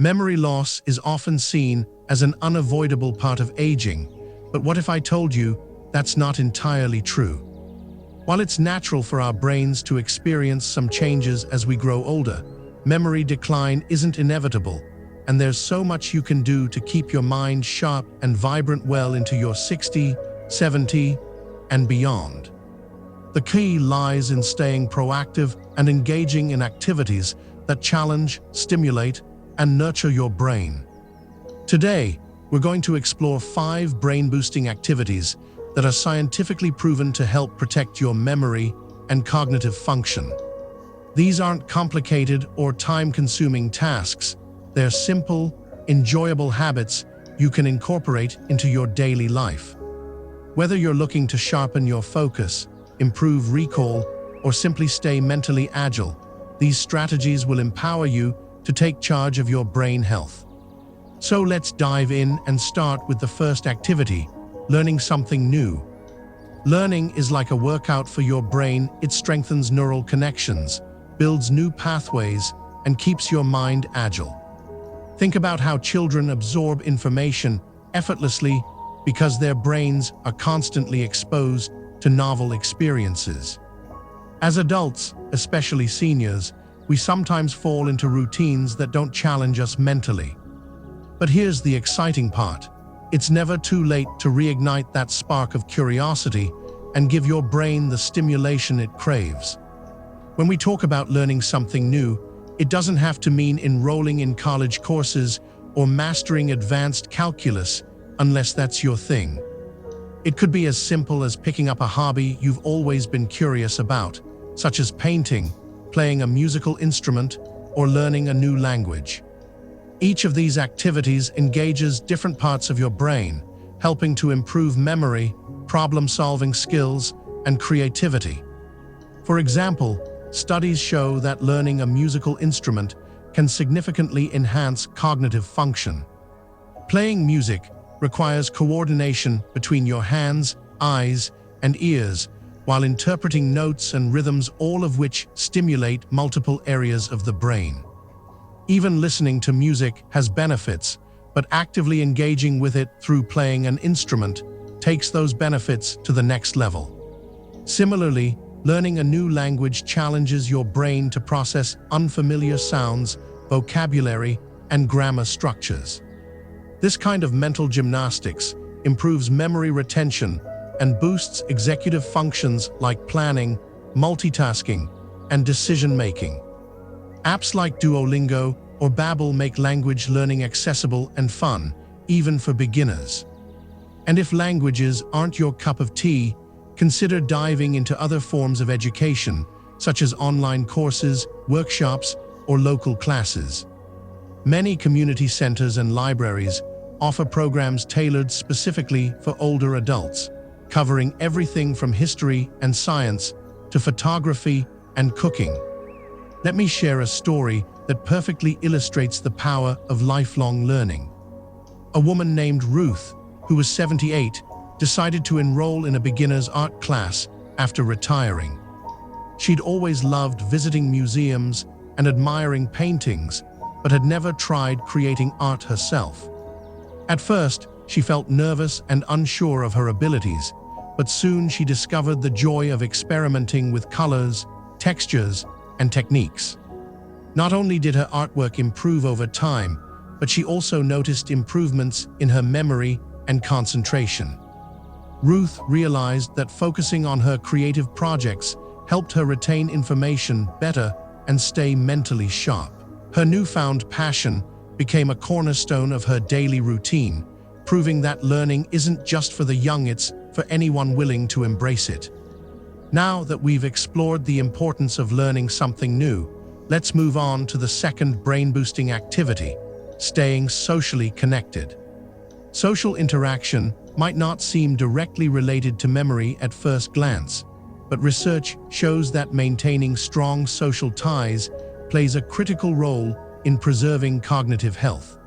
Memory loss is often seen as an unavoidable part of aging, but what if I told you that's not entirely true? While it's natural for our brains to experience some changes as we grow older, memory decline isn't inevitable, and there's so much you can do to keep your mind sharp and vibrant well into your 60, 70, and beyond. The key lies in staying proactive and engaging in activities that challenge, stimulate, and nurture your brain. Today, we're going to explore 5 brain-boosting activities that are scientifically proven to help protect your memory and cognitive function. These aren't complicated or time-consuming tasks. They're simple, enjoyable habits you can incorporate into your daily life. Whether you're looking to sharpen your focus, improve recall, or simply stay mentally agile, these strategies will empower you to take charge of your brain health. So let's dive in and start with the first activity, learning something new. Learning is like a workout for your brain. It strengthens neural connections, builds new pathways, and keeps your mind agile. Think about how children absorb information effortlessly because their brains are constantly exposed to novel experiences. As adults, especially seniors, we sometimes fall into routines that don't challenge us mentally. But here's the exciting part. It's never too late to reignite that spark of curiosity and give your brain the stimulation it craves. When we talk about learning something new, it doesn't have to mean enrolling in college courses or mastering advanced calculus unless that's your thing. It could be as simple as picking up a hobby you've always been curious about, such as painting, playing a musical instrument, or learning a new language. Each of these activities engages different parts of your brain, helping to improve memory, problem-solving skills, and creativity. For example, studies show that learning a musical instrument can significantly enhance cognitive function. Playing music requires coordination between your hands, eyes, and ears, while interpreting notes and rhythms, all of which stimulate multiple areas of the brain. Even listening to music has benefits, but actively engaging with it through playing an instrument takes those benefits to the next level. Similarly, learning a new language challenges your brain to process unfamiliar sounds, vocabulary, and grammar structures. This kind of mental gymnastics improves memory retention and boosts executive functions like planning, multitasking, and decision-making. Apps like Duolingo or Babbel make language learning accessible and fun, even for beginners. And if languages aren't your cup of tea, consider diving into other forms of education, such as online courses, workshops, or local classes. Many community centers and libraries offer programs tailored specifically for older adults, covering everything from history and science to photography and cooking. Let me share a story that perfectly illustrates the power of lifelong learning. A woman named Ruth, who was 78, decided to enroll in a beginner's art class after retiring. She'd always loved visiting museums and admiring paintings, but had never tried creating art herself. At first, she felt nervous and unsure of her abilities, but soon she discovered the joy of experimenting with colors, textures, and techniques. Not only did her artwork improve over time, but she also noticed improvements in her memory and concentration. Ruth realized that focusing on her creative projects helped her retain information better and stay mentally sharp. Her newfound passion became a cornerstone of her daily routine, proving that learning isn't just for the young, it's for anyone willing to embrace it. Now that we've explored the importance of learning something new, let's move on to the second brain-boosting activity, staying socially connected. Social interaction might not seem directly related to memory at first glance, but research shows that maintaining strong social ties plays a critical role in preserving cognitive health.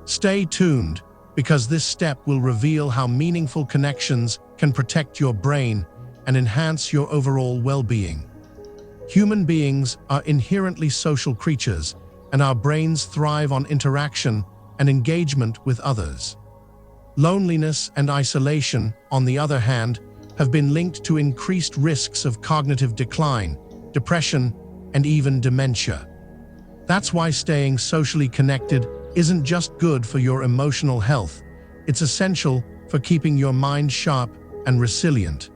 Stay tuned, because this step will reveal how meaningful connections can protect your brain and enhance your overall well-being. Human beings are inherently social creatures, and our brains thrive on interaction and engagement with others. Loneliness and isolation, on the other hand, have been linked to increased risks of cognitive decline, depression, and even dementia. That's why staying socially connected isn't just good for your emotional health, it's essential for keeping your mind sharp and resilient.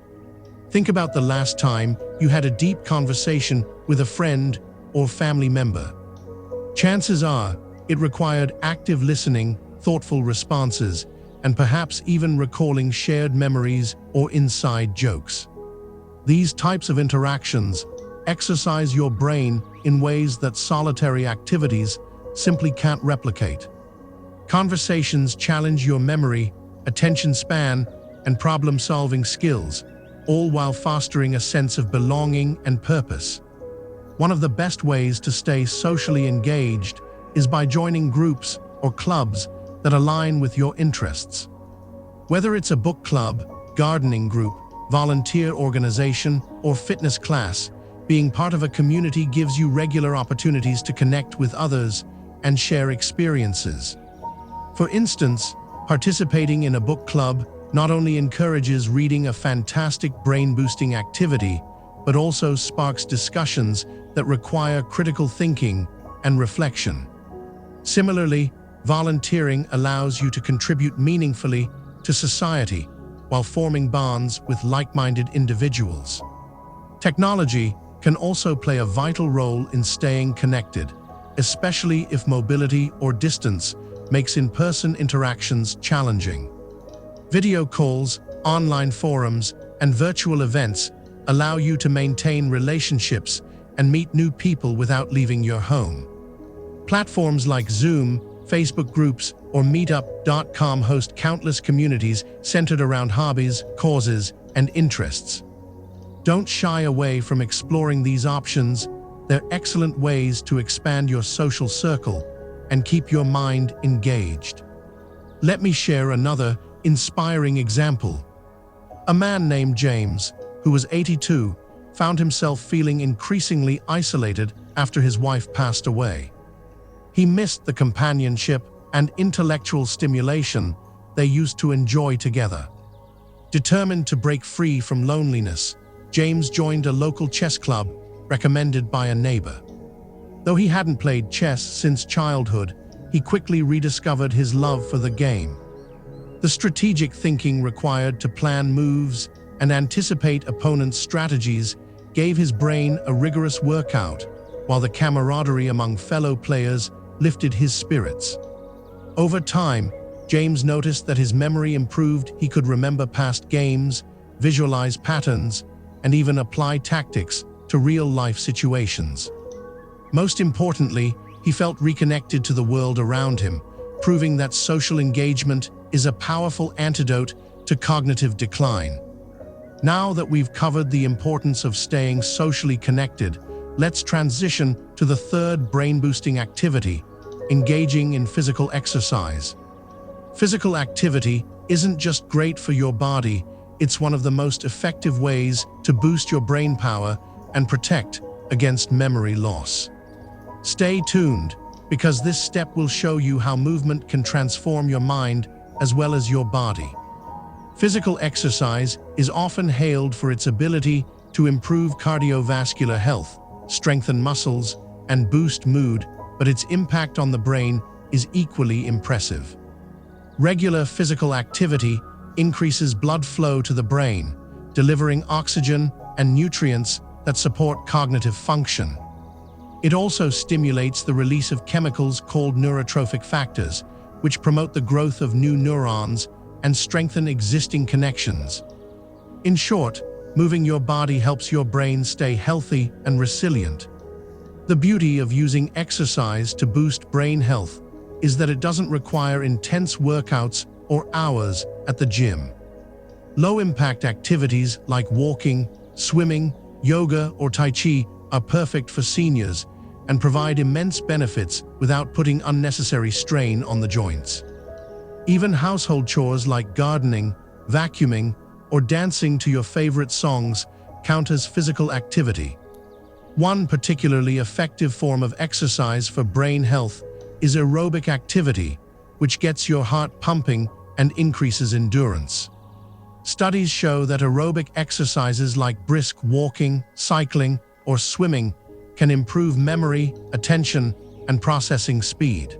Think about the last time you had a deep conversation with a friend or family member. Chances are, it required active listening, thoughtful responses, and perhaps even recalling shared memories or inside jokes. These types of interactions exercise your brain in ways that solitary activities simply can't replicate. Conversations challenge your memory, attention span, and problem-solving skills, all while fostering a sense of belonging and purpose. One of the best ways to stay socially engaged is by joining groups or clubs that align with your interests. Whether it's a book club, gardening group, volunteer organization, or fitness class, being part of a community gives you regular opportunities to connect with others and share experiences. For instance, participating in a book club not only encourages reading, a fantastic brain-boosting activity, but also sparks discussions that require critical thinking and reflection. Similarly, volunteering allows you to contribute meaningfully to society while forming bonds with like-minded individuals. Technology can also play a vital role in staying connected, especially if mobility or distance makes in-person interactions challenging. Video calls, online forums, and virtual events allow you to maintain relationships and meet new people without leaving your home. Platforms like Zoom, Facebook groups, or Meetup.com host countless communities centered around hobbies, causes, and interests. Don't shy away from exploring these options. They're excellent ways to expand your social circle and keep your mind engaged. Let me share another inspiring example. A man named James, who was 82, found himself feeling increasingly isolated after his wife passed away. He missed the companionship and intellectual stimulation they used to enjoy together. Determined to break free from loneliness, James joined a local chess club recommended by a neighbor. Though he hadn't played chess since childhood, he quickly rediscovered his love for the game. The strategic thinking required to plan moves and anticipate opponents' strategies gave his brain a rigorous workout, while the camaraderie among fellow players lifted his spirits. Over time, James noticed that his memory improved. He could remember past games, visualize patterns, and even apply tactics to real-life situations. Most importantly, he felt reconnected to the world around him, proving that social engagement is a powerful antidote to cognitive decline. Now that we've covered the importance of staying socially connected, let's transition to the third brain-boosting activity, engaging in physical exercise. Physical activity isn't just great for your body, it's one of the most effective ways to boost your brain power and protect against memory loss. Stay tuned, because this step will show you how movement can transform your mind as well as your body. Physical exercise is often hailed for its ability to improve cardiovascular health, strengthen muscles, and boost mood, but its impact on the brain is equally impressive. Regular physical activity increases blood flow to the brain, delivering oxygen and nutrients that support cognitive function. It also stimulates the release of chemicals called neurotrophic factors, which promote the growth of new neurons and strengthen existing connections. In short, moving your body helps your brain stay healthy and resilient. The beauty of using exercise to boost brain health is that it doesn't require intense workouts or hours at the gym. Low-impact activities like walking, swimming, yoga, or Tai Chi are perfect for seniors and provide immense benefits without putting unnecessary strain on the joints. Even household chores like gardening, vacuuming, or dancing to your favorite songs count as physical activity. One particularly effective form of exercise for brain health is aerobic activity, which gets your heart pumping and increases endurance. Studies show that aerobic exercises like brisk walking, cycling, or swimming can improve memory, attention, and processing speed.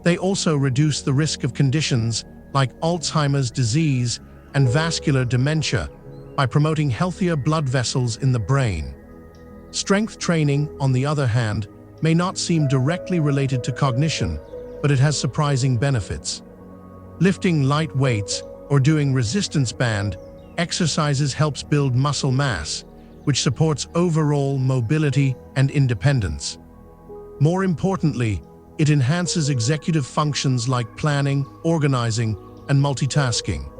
They also reduce the risk of conditions like Alzheimer's disease and vascular dementia by promoting healthier blood vessels in the brain. Strength training, on the other hand, may not seem directly related to cognition, but it has surprising benefits. Lifting light weights or doing resistance band exercises helps build muscle mass, which supports overall mobility and independence. More importantly, it enhances executive functions like planning, organizing, and multitasking.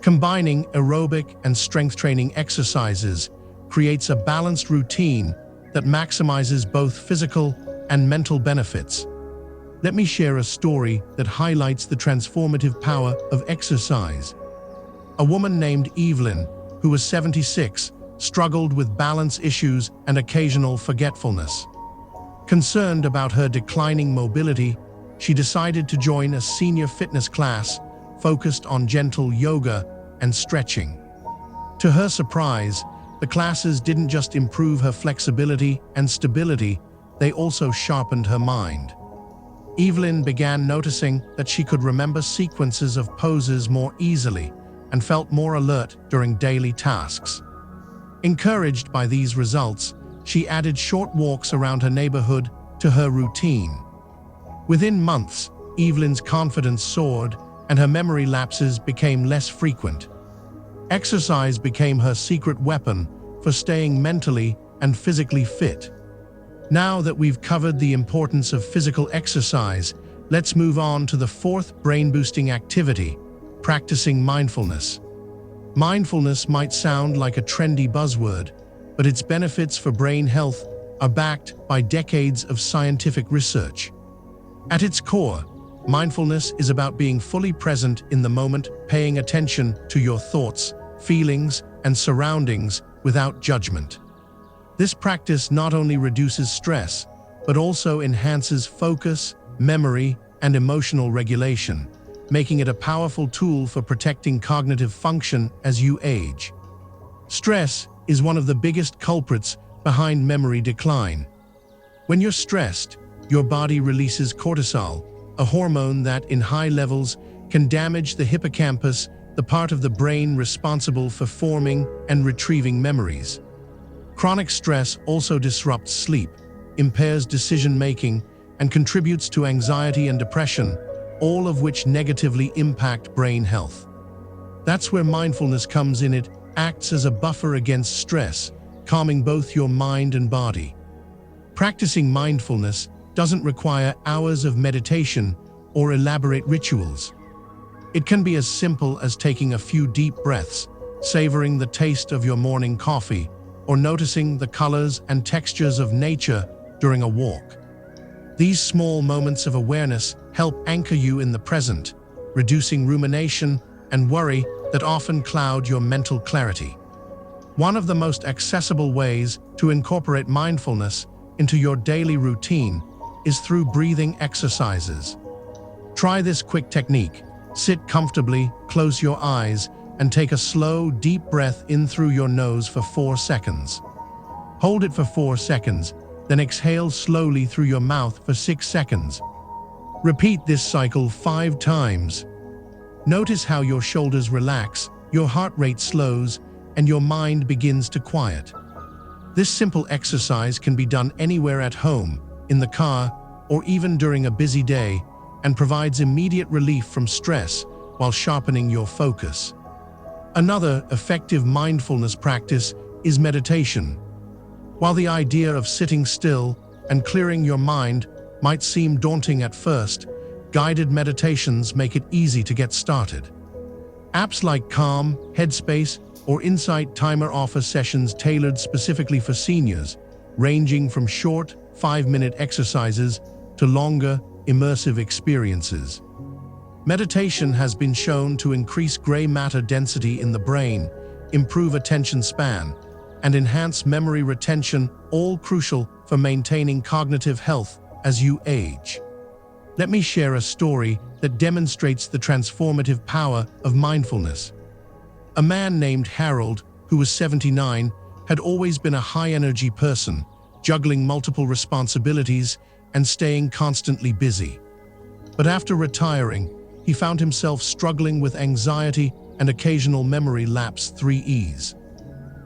Combining aerobic and strength training exercises creates a balanced routine that maximizes both physical and mental benefits. Let me share a story that highlights the transformative power of exercise. A woman named Evelyn, who was 76, struggled with balance issues and occasional forgetfulness. Concerned about her declining mobility, she decided to join a senior fitness class focused on gentle yoga and stretching. To her surprise, the classes didn't just improve her flexibility and stability, they also sharpened her mind. Evelyn began noticing that she could remember sequences of poses more easily and felt more alert during daily tasks. Encouraged by these results, she added short walks around her neighborhood to her routine. Within months, Evelyn's confidence soared and her memory lapses became less frequent. Exercise became her secret weapon for staying mentally and physically fit. Now that we've covered the importance of physical exercise, let's move on to the fourth brain-boosting activity, practicing mindfulness. Mindfulness might sound like a trendy buzzword, but its benefits for brain health are backed by decades of scientific research. At its core, mindfulness is about being fully present in the moment, paying attention to your thoughts, feelings, and surroundings without judgment. This practice not only reduces stress, but also enhances focus, memory, and emotional regulation, making it a powerful tool for protecting cognitive function as you age. Stress is one of the biggest culprits behind memory decline. When you're stressed, your body releases cortisol, a hormone that, in high levels, can damage the hippocampus, the part of the brain responsible for forming and retrieving memories. Chronic stress also disrupts sleep, impairs decision-making, and contributes to anxiety and depression, all of which negatively impact brain health. That's where mindfulness comes in. It acts as a buffer against stress, calming both your mind and body. Practicing mindfulness doesn't require hours of meditation or elaborate rituals. It can be as simple as taking a few deep breaths, savoring the taste of your morning coffee, or noticing the colors and textures of nature during a walk. These small moments of awareness help anchor you in the present, reducing rumination and worry that often cloud your mental clarity. One of the most accessible ways to incorporate mindfulness into your daily routine is through breathing exercises. Try this quick technique. Sit comfortably, close your eyes, and take a slow, deep breath in through your nose for 4 seconds. Hold it for 4 seconds, then exhale slowly through your mouth for 6 seconds. Repeat this cycle 5 times. Notice how your shoulders relax, your heart rate slows, and your mind begins to quiet. This simple exercise can be done anywhere at home, in the car, or even during a busy day, and provides immediate relief from stress while sharpening your focus. Another effective mindfulness practice is meditation. While the idea of sitting still and clearing your mind might seem daunting at first, guided meditations make it easy to get started. Apps like Calm, Headspace, or Insight Timer offer sessions tailored specifically for seniors, ranging from short, 5-minute exercises to longer, immersive experiences. Meditation has been shown to increase gray matter density in the brain, improve attention span, and enhance memory retention, all crucial for maintaining cognitive health as you age. Let me share a story that demonstrates the transformative power of mindfulness. A man named Harold, who was 79, had always been a high-energy person, juggling multiple responsibilities and staying constantly busy. But after retiring, he found himself struggling with anxiety and occasional memory lapse 3Es.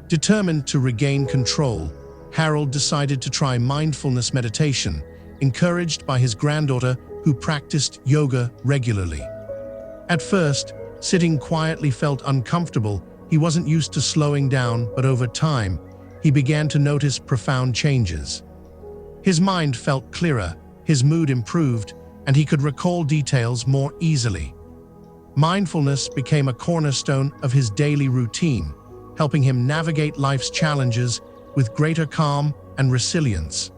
Determined to regain control, Harold decided to try mindfulness meditation, encouraged by his granddaughter who practiced yoga regularly. At first, sitting quietly felt uncomfortable. He wasn't used to slowing down, but over time, he began to notice profound changes. His mind felt clearer, his mood improved, and he could recall details more easily. Mindfulness became a cornerstone of his daily routine, helping him navigate life's challenges with greater calm and resilience.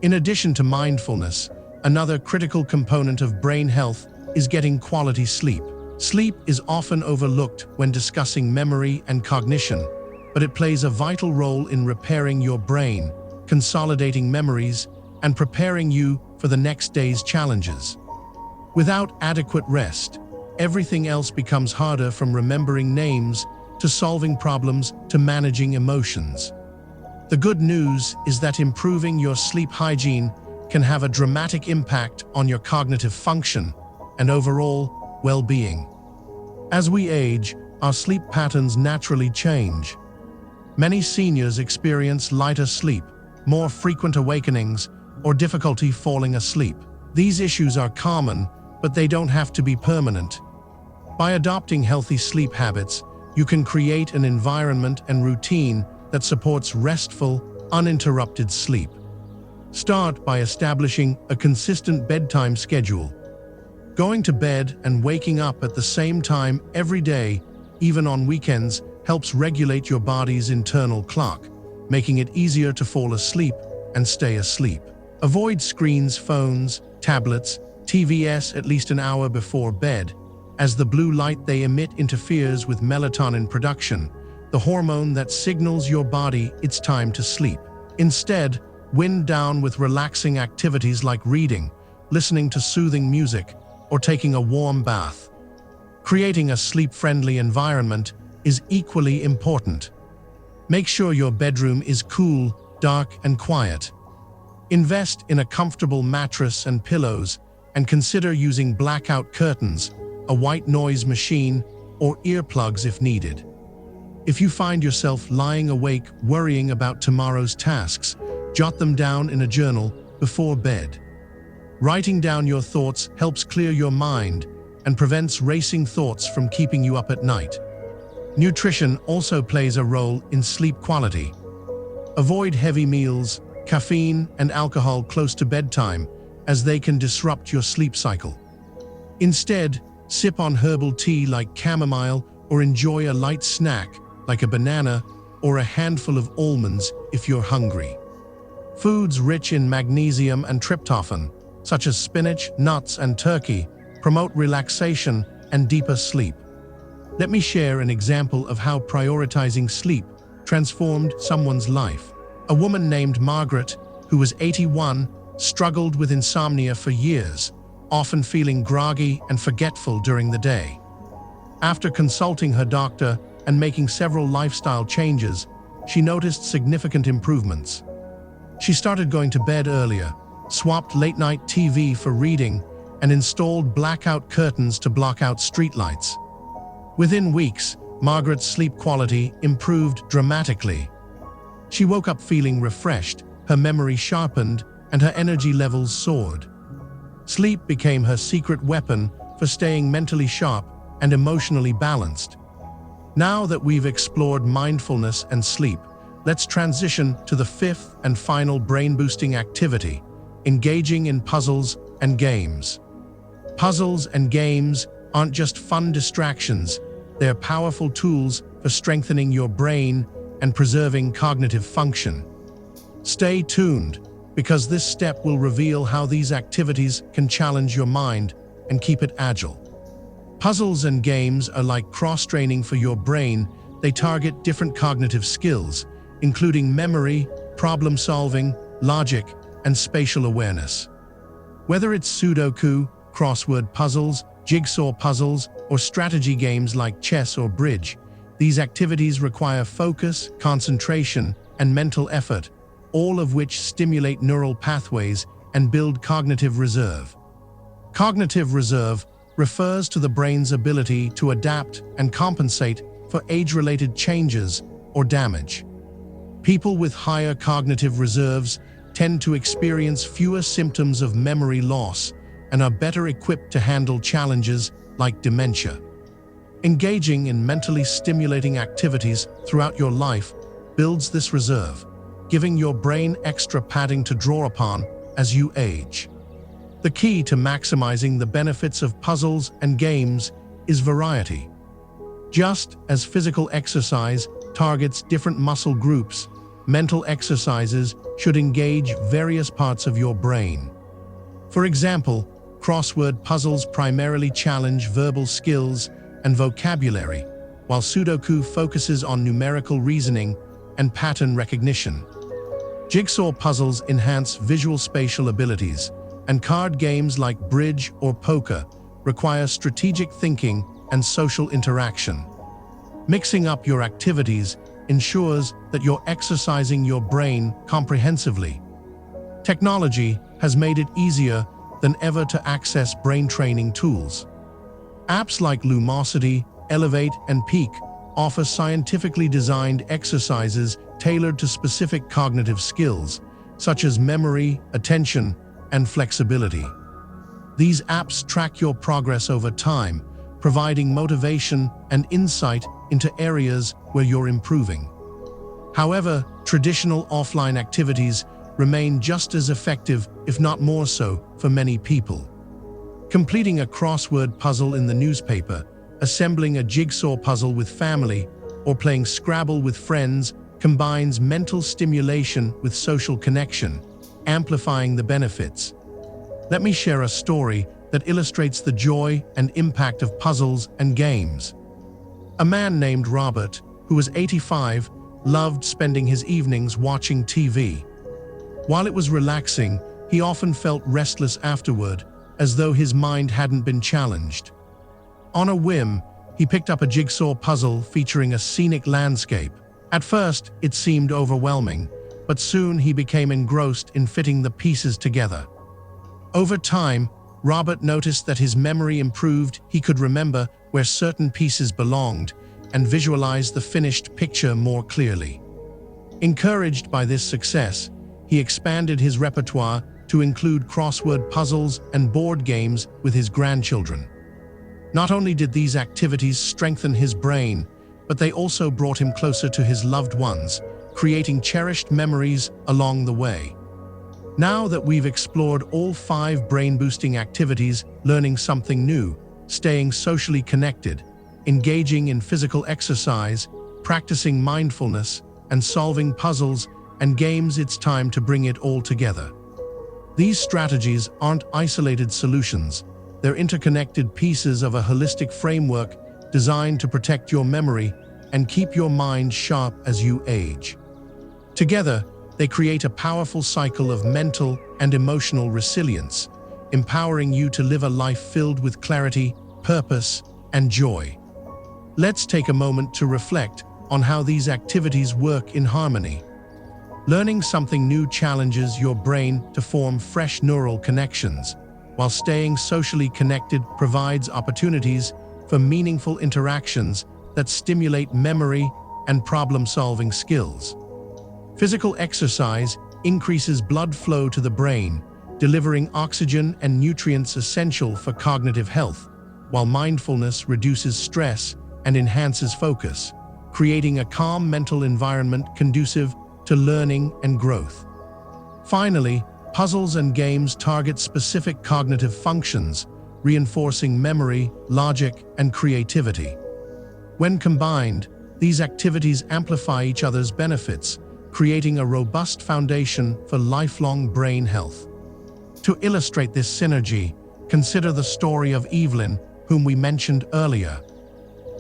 In addition to mindfulness, another critical component of brain health is getting quality sleep. Sleep is often overlooked when discussing memory and cognition, but it plays a vital role in repairing your brain, consolidating memories, and preparing you for the next day's challenges. Without adequate rest, everything else becomes harder, from remembering names to solving problems to managing emotions. The good news is that improving your sleep hygiene can have a dramatic impact on your cognitive function and overall well-being. As we age, our sleep patterns naturally change. Many seniors experience lighter sleep, more frequent awakenings, or difficulty falling asleep. These issues are common, but they don't have to be permanent. By adopting healthy sleep habits, you can create an environment and routine that supports restful, uninterrupted sleep. Start by establishing a consistent bedtime schedule. Going to bed and waking up at the same time every day, even on weekends, helps regulate your body's internal clock, making it easier to fall asleep and stay asleep. Avoid screens, phones, tablets, TVs at least an hour before bed, as the blue light they emit interferes with melatonin production, the hormone that signals your body it's time to sleep. Instead, wind down with relaxing activities like reading, listening to soothing music, or taking a warm bath. Creating a sleep-friendly environment is equally important. Make sure your bedroom is cool, dark, and quiet. Invest in a comfortable mattress and pillows, and consider using blackout curtains, a white noise machine, or earplugs if needed. If you find yourself lying awake worrying about tomorrow's tasks, jot them down in a journal before bed. Writing down your thoughts helps clear your mind and prevents racing thoughts from keeping you up at night. Nutrition also plays a role in sleep quality. Avoid heavy meals, caffeine, and alcohol close to bedtime, as they can disrupt your sleep cycle. Instead, sip on herbal tea like chamomile, or enjoy a light snack like a banana or a handful of almonds if you're hungry. Foods rich in magnesium and tryptophan, such as spinach, nuts, and turkey, promote relaxation and deeper sleep. Let me share an example of how prioritizing sleep transformed someone's life. A woman named Margaret, who was 81, struggled with insomnia for years, often feeling groggy and forgetful during the day. After consulting her doctor and making several lifestyle changes, she noticed significant improvements. She started going to bed earlier, swapped late-night TV for reading, and installed blackout curtains to block out streetlights. Within weeks, Margaret's sleep quality improved dramatically. She woke up feeling refreshed, her memory sharpened, and her energy levels soared. Sleep became her secret weapon for staying mentally sharp and emotionally balanced. Now that we've explored mindfulness and sleep, let's transition to the fifth and final brain-boosting activity, engaging in puzzles and games. Puzzles and games aren't just fun distractions, they're powerful tools for strengthening your brain and preserving cognitive function. Stay tuned, because this step will reveal how these activities can challenge your mind and keep it agile. Puzzles and games are like cross-training for your brain. They target different cognitive skills, including memory, problem-solving, logic, and spatial awareness. Whether it's Sudoku, crossword puzzles, jigsaw puzzles, or strategy games like chess or bridge, these activities require focus, concentration, and mental effort, all of which stimulate neural pathways and build cognitive reserve. Cognitive reserve refers to the brain's ability to adapt and compensate for age-related changes or damage. People with higher cognitive reserves tend to experience fewer symptoms of memory loss and are better equipped to handle challenges like dementia. Engaging in mentally stimulating activities throughout your life builds this reserve, giving your brain extra padding to draw upon as you age. The key to maximizing the benefits of puzzles and games is variety. Just as physical exercise targets different muscle groups, mental exercises should engage various parts of your brain. For example, crossword puzzles primarily challenge verbal skills and vocabulary, while Sudoku focuses on numerical reasoning and pattern recognition. Jigsaw puzzles enhance visual spatial abilities, and card games like bridge or poker require strategic thinking and social interaction. Mixing up your activities ensures that you're exercising your brain comprehensively. Technology has made it easier than ever to access brain training tools. Apps like Lumosity, Elevate, and Peak offer scientifically designed exercises tailored to specific cognitive skills, such as memory, attention, and flexibility. These apps track your progress over time, providing motivation and insight into areas where you're improving. However, traditional offline activities remain just as effective, if not more so, for many people. Completing a crossword puzzle in the newspaper, assembling a jigsaw puzzle with family, or playing Scrabble with friends combines mental stimulation with social connection, amplifying the benefits. Let me share a story that illustrates the joy and impact of puzzles and games. A man named Robert, who was 85, loved spending his evenings watching TV. While it was relaxing, he often felt restless afterward, as though his mind hadn't been challenged. On a whim, he picked up a jigsaw puzzle featuring a scenic landscape. At first, it seemed overwhelming, but soon he became engrossed in fitting the pieces together. Over time, Robert noticed that his memory improved. He could remember where certain pieces belonged and visualize the finished picture more clearly. Encouraged by this success, he expanded his repertoire to include crossword puzzles and board games with his grandchildren. Not only did these activities strengthen his brain, but they also brought him closer to his loved ones, creating cherished memories along the way. Now that we've explored all 5 brain-boosting activities, learning something new, staying socially connected, engaging in physical exercise, practicing mindfulness, and solving puzzles and games, it's time to bring it all together. These strategies aren't isolated solutions. They're interconnected pieces of a holistic framework designed to protect your memory and keep your mind sharp as you age. Together, they create a powerful cycle of mental and emotional resilience, empowering you to live a life filled with clarity, purpose, and joy. Let's take a moment to reflect on how these activities work in harmony. Learning something new challenges your brain to form fresh neural connections, while staying socially connected provides opportunities for meaningful interactions that stimulate memory and problem-solving skills. Physical exercise increases blood flow to the brain, delivering oxygen and nutrients essential for cognitive health, while mindfulness reduces stress and enhances focus, creating a calm mental environment conducive to learning and growth. Finally, puzzles and games target specific cognitive functions, reinforcing memory, logic, and creativity. When combined, these activities amplify each other's benefits, creating a robust foundation for lifelong brain health. To illustrate this synergy, consider the story of Evelyn, whom we mentioned earlier.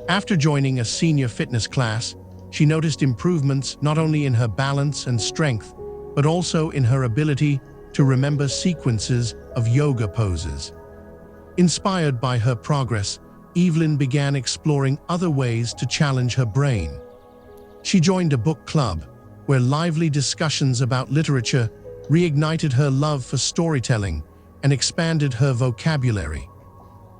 After joining a senior fitness class, she noticed improvements not only in her balance and strength, but also in her ability to remember sequences of yoga poses. Inspired by her progress, Evelyn began exploring other ways to challenge her brain. She joined a book club, where lively discussions about literature reignited her love for storytelling and expanded her vocabulary.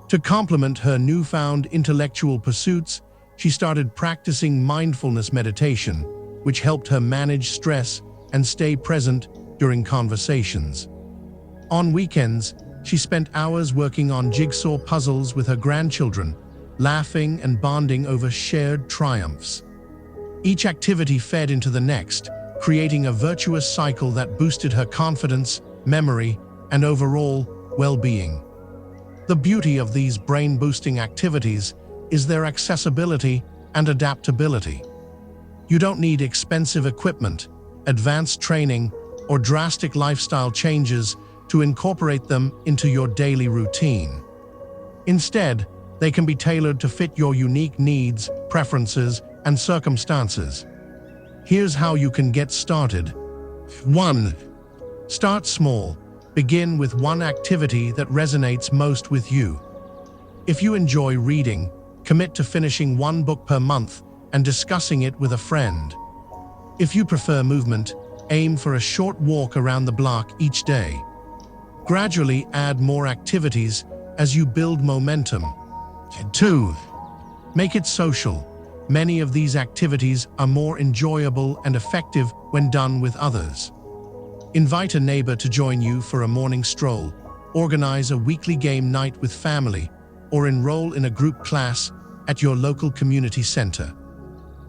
To complement her newfound intellectual pursuits, she started practicing mindfulness meditation, which helped her manage stress and stay present during conversations. On weekends, she spent hours working on jigsaw puzzles with her grandchildren, laughing and bonding over shared triumphs. Each activity fed into the next, creating a virtuous cycle that boosted her confidence, memory, and overall well-being. The beauty of these brain-boosting activities is their accessibility and adaptability. You don't need expensive equipment, advanced training, or drastic lifestyle changes to incorporate them into your daily routine. Instead, they can be tailored to fit your unique needs, preferences, and circumstances. Here's how you can get started. 1. Start small. Begin with one activity that resonates most with you. If you enjoy reading, commit to finishing one book per month and discussing it with a friend. If you prefer movement, aim for a short walk around the block each day. Gradually add more activities as you build momentum. 2. Make it social. Many of these activities are more enjoyable and effective when done with others. Invite a neighbor to join you for a morning stroll, organize a weekly game night with family, or enroll in a group class at your local community center.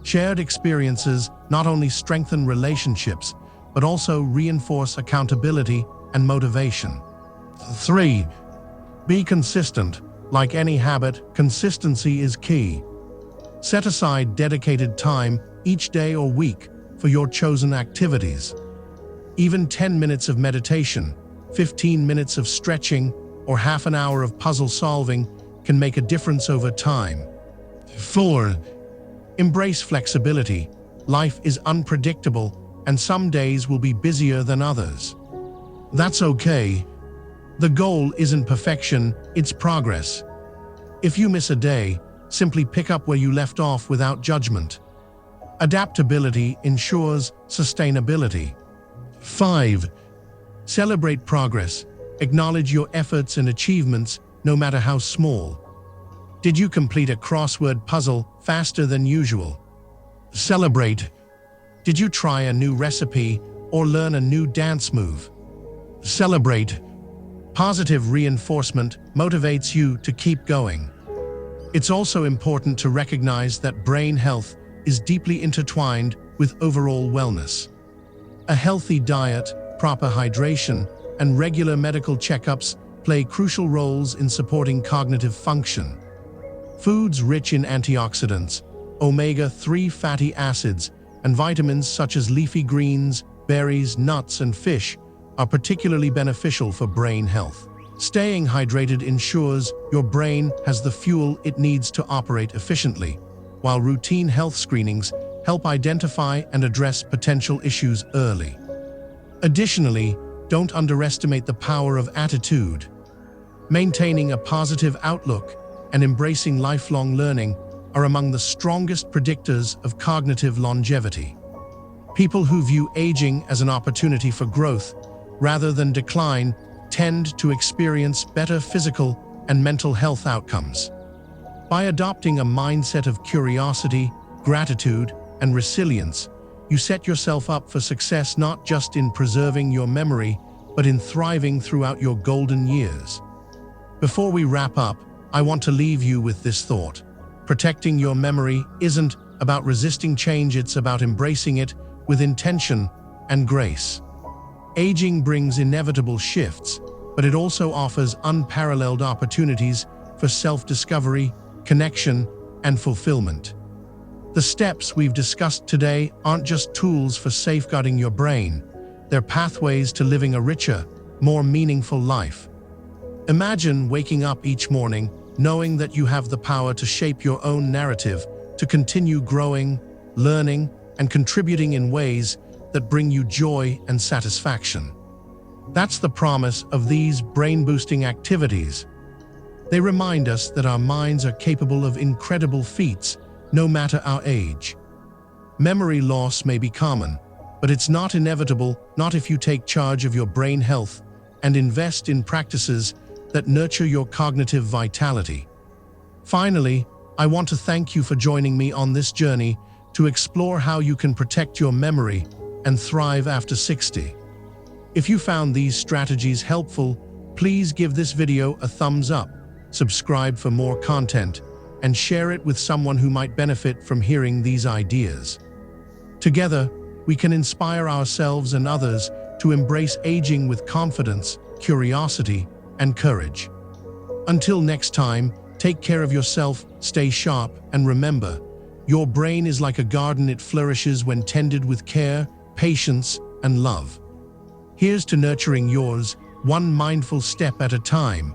Shared experiences not only strengthen relationships, but also reinforce accountability and motivation. 3. Be consistent. Like any habit, consistency is key. Set aside dedicated time each day or week for your chosen activities. Even 10 minutes of meditation, 15 minutes of stretching, or half an hour of puzzle solving can make a difference over time. 4. Embrace flexibility. Life is unpredictable, and some days will be busier than others. That's okay. The goal isn't perfection, it's progress. If you miss a day, simply pick up where you left off without judgment. Adaptability ensures sustainability. 5. Celebrate progress. Acknowledge your efforts and achievements, no matter how small. Did you complete a crossword puzzle faster than usual? Celebrate. Did you try a new recipe or learn a new dance move? Celebrate. Positive reinforcement motivates you to keep going. It's also important to recognize that brain health is deeply intertwined with overall wellness. A healthy diet, proper hydration, and regular medical checkups play crucial roles in supporting cognitive function. Foods rich in antioxidants, omega-3 fatty acids, and vitamins such as leafy greens, berries, nuts, and fish are particularly beneficial for brain health. Staying hydrated ensures your brain has the fuel it needs to operate efficiently, while routine health screenings help identify and address potential issues early. Additionally, don't underestimate the power of attitude. Maintaining a positive outlook and embracing lifelong learning are among the strongest predictors of cognitive longevity. People who view aging as an opportunity for growth rather than decline tend to experience better physical and mental health outcomes. By adopting a mindset of curiosity, gratitude, and resilience, you set yourself up for success not just in preserving your memory, but in thriving throughout your golden years. Before we wrap up, I want to leave you with this thought. Protecting your memory isn't about resisting change, it's about embracing it with intention and grace. Aging brings inevitable shifts, but it also offers unparalleled opportunities for self-discovery, connection, and fulfillment. The steps we've discussed today aren't just tools for safeguarding your brain, they're pathways to living a richer, more meaningful life. Imagine waking up each morning knowing that you have the power to shape your own narrative, to continue growing, learning, and contributing in ways that bring you joy and satisfaction. That's the promise of these brain-boosting activities. They remind us that our minds are capable of incredible feats, no matter our age. Memory loss may be common, but it's not inevitable, not if you take charge of your brain health and invest in practices that nurture your cognitive vitality. Finally, I want to thank you for joining me on this journey to explore how you can protect your memory and thrive after 60. If you found these strategies helpful, please give this video a thumbs up, subscribe for more content, and share it with someone who might benefit from hearing these ideas. Together, we can inspire ourselves and others to embrace aging with confidence, curiosity, and courage. Until next time, take care of yourself, stay sharp, and remember, your brain is like a garden. It flourishes when tended with care, patience, and love. Here's to nurturing yours, one mindful step at a time.